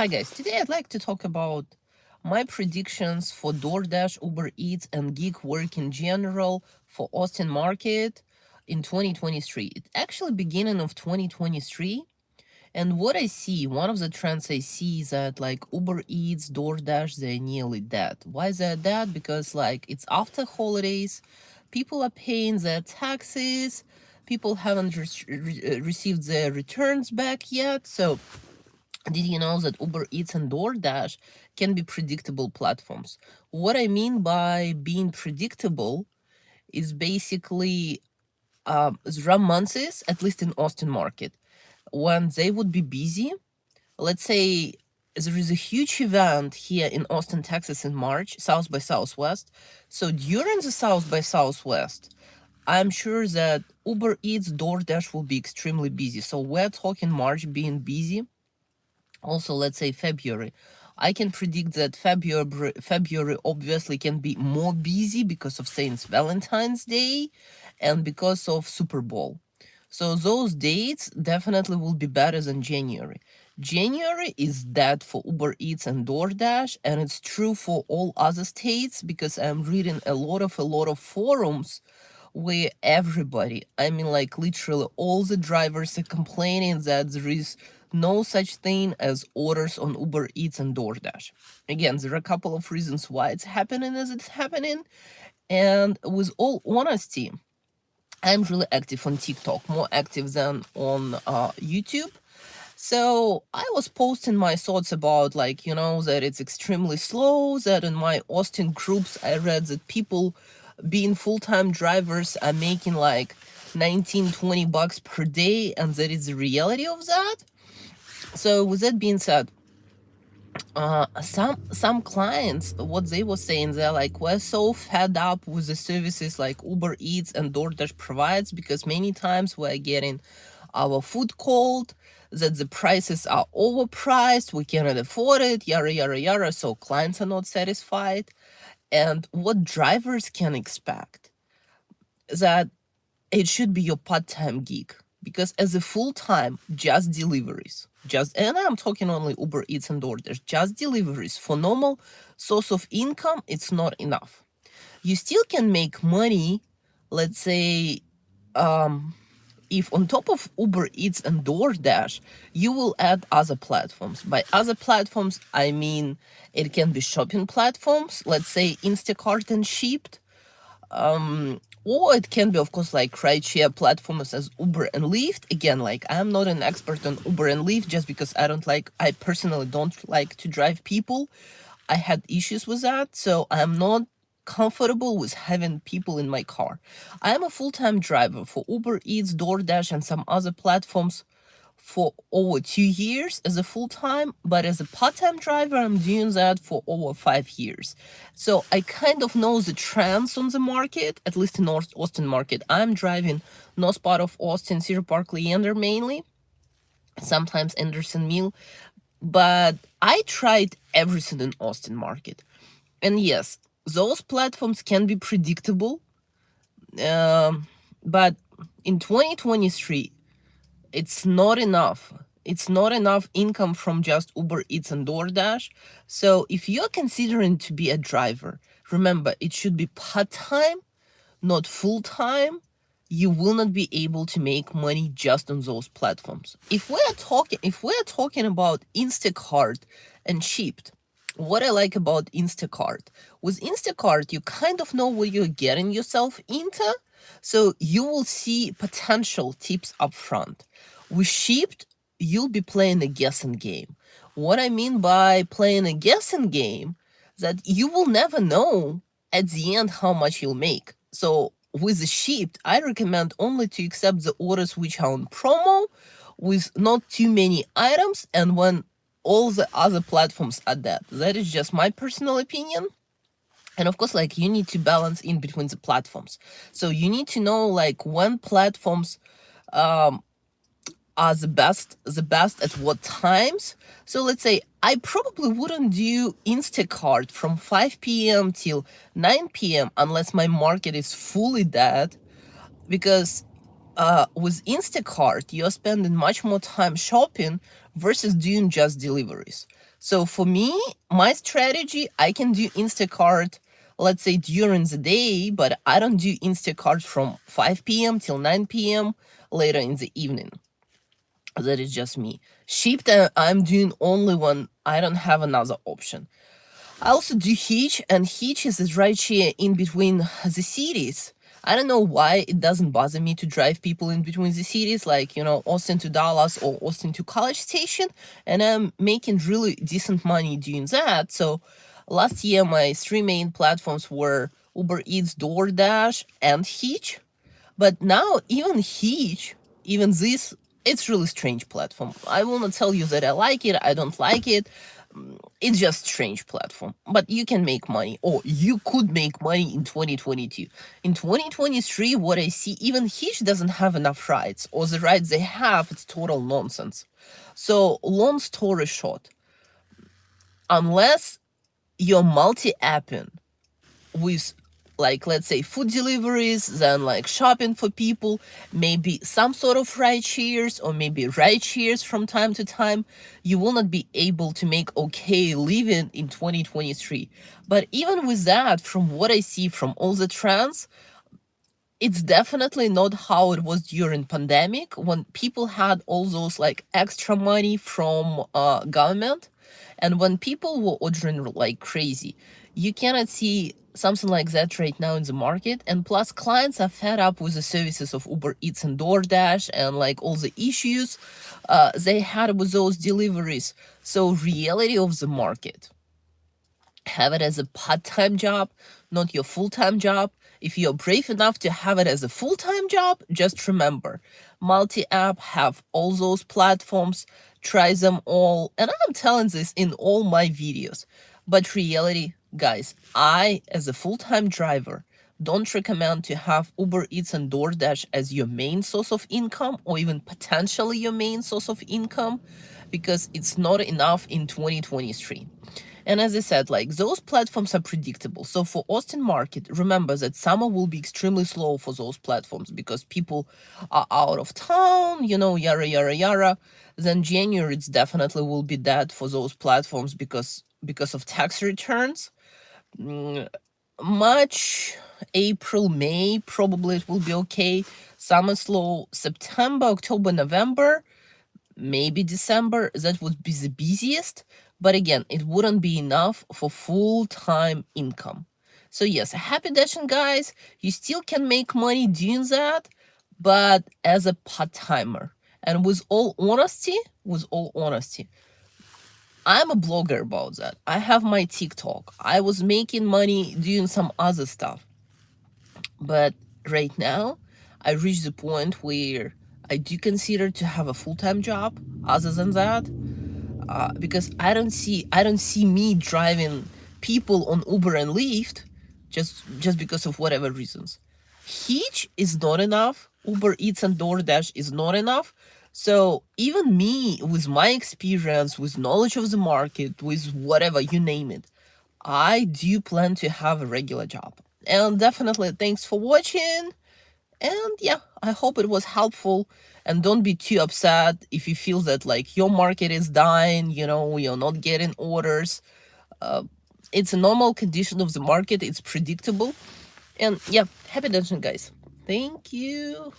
Hi guys, today I'd like to talk about my predictions for DoorDash, UberEats, and gig work in general for Austin market in 2023. It's actually beginning of 2023. And what I see, one of the trends I see is that like Uber Eats, DoorDash, they're nearly dead. Why is that dead? Because like it's after holidays, people are paying their taxes, people haven't received their returns back yet. So did you know that Uber Eats and DoorDash can be predictable platforms? What I mean by being predictable is basically there are months, at least in Austin market, when they would be busy. Let's say there is a huge event here in Austin, Texas in March, South by Southwest. So during the South by Southwest, I'm sure that Uber Eats, DoorDash will be extremely busy. So we're talking March being busy. Also, let's say February. I can predict that February obviously can be more busy because of Saint Valentine's Day and because of Super Bowl. So those dates definitely will be better than January. January is dead for Uber Eats and DoorDash, and it's true for all other states because I'm reading a lot of forums where everybody, I mean like literally all the drivers are complaining that there is no such thing as orders on Uber Eats and DoorDash. Again, there are a couple of reasons why it's happening as it's happening. And with all honesty, I'm really active on TikTok, more active than on YouTube. So I was posting my thoughts about like, that it's extremely slow, that in my Austin groups, I read that people being full-time drivers are making like 19-20 bucks per day, and that is the reality of that. So with that being said, some clients, what they were saying, they're like, we're so fed up with the services like Uber Eats and DoorDash provides because many times we're getting our food cold, that the prices are overpriced, we cannot afford it, yada yada yada. So clients are not satisfied. And what drivers can expect, that it should be your part-time gig, because as a full-time, just deliveries, and I'm talking only Uber Eats and DoorDash, just deliveries for normal source of income, it's not enough. You still can make money, let's say, if on top of Uber Eats and DoorDash, you will add other platforms. By other platforms, I mean it can be shopping platforms, let's say Instacart and Shipt, or it can be, of course, like rideshare platforms as Uber and Lyft. Again, like I'm not an expert on Uber and Lyft just because I personally don't like to drive people. I had issues with that, so I'm not comfortable with having people in my car. I am a full-time driver for Uber Eats, DoorDash, and some other platforms for over 2 years as a full-time, but as a part-time driver, I'm doing that for over 5 years. So I kind of know the trends on the market, at least in North Austin market. I'm driving north part of Austin, Cedar Park, Leander mainly, sometimes Anderson Mill, but I tried everything in Austin market. And yes, those platforms can be predictable, but in 2023, it's not enough. It's not enough income from just Uber Eats and DoorDash. So if you're considering to be a driver, remember, it should be part-time, not full-time. You will not be able to make money just on those platforms. If we're talking about Instacart and Shipt, what I like about Instacart, with Instacart, you kind of know what you're getting yourself into, so you will see potential tips up front. With Shipt, you'll be playing a guessing game. What I mean by playing a guessing game, that you will never know at the end how much you'll make. So with the Shipt, I recommend only to accept the orders which are on promo, with not too many items, and when all the other platforms are dead. That is just my personal opinion. And of course, like you need to balance in between the platforms. So you need to know like when platforms are the best at what times. So let's say I probably wouldn't do Instacart from 5 p.m. till 9 p.m. unless my market is fully dead, because with Instacart, you're spending much more time shopping versus doing just deliveries. So for me, my strategy, I can do Instacart, let's say during the day, but I don't do Instacart from 5 p.m. till 9 p.m. later in the evening. That is just me. Shipped, I'm doing only when I don't have another option. I also do Hitch, and Hitch is right here in between the cities. I don't know why it doesn't bother me to drive people in between the cities, like, Austin to Dallas or Austin to College Station, and I'm making really decent money doing that. So last year, my three main platforms were Uber Eats, Doordash, and Hitch. But now, even Hitch, even this, it's really strange platform. I will not tell you that I like it, I don't like it. It's just strange platform, but you can make money, or you could make money in 2022. In 2023, what I see, even Hitch doesn't have enough rides, or the rides they have, it's total nonsense. So long story short, unless you're multi-apping with, like, let's say food deliveries, then like shopping for people, maybe some sort of ride shares, or maybe ride shares from time to time, you will not be able to make okay living in 2023. But even with that, from what I see from all the trends, it's definitely not how it was during pandemic, when people had all those like extra money from government, and when people were ordering like crazy. You cannot see something like that right now in the market. And plus, clients are fed up with the services of Uber Eats and DoorDash, and like all the issues they had with those deliveries. So reality of the market, have it as a part-time job, not your full-time job. If you're brave enough to have it as a full-time job, just remember, multi-app, have all those platforms, try them all. And I'm telling this in all my videos. But reality, guys, I, as a full-time driver, don't recommend to have Uber Eats and DoorDash as your main source of income, or even potentially your main source of income, because it's not enough in 2023. And as I said, like, those platforms are predictable. So for Austin market, remember that summer will be extremely slow for those platforms because people are out of town, yara yara yara. Then January, it's definitely will be dead for those platforms because of tax returns. March, April, May, probably it will be okay. Summer slow. September, October, November, maybe December, that would be the busiest. But again, it wouldn't be enough for full-time income. So yes, happy dashing, guys. You still can make money doing that, but as a part-timer. And with all honesty, I'm a blogger about that. I have my TikTok. I was making money doing some other stuff. But right now, I reached the point where I do consider to have a full-time job. Other than that, because I don't see me driving people on Uber and Lyft just because of whatever reasons. Hitch is not enough. Uber Eats and DoorDash is not enough. So even me, with my experience, with knowledge of the market, with whatever, you name it, I do plan to have a regular job. And definitely thanks for watching. And yeah, I hope it was helpful. And don't be too upset if you feel that like your market is dying, you're not getting orders. It's a normal condition of the market, it's predictable. And yeah, happy dancing, guys. Thank you.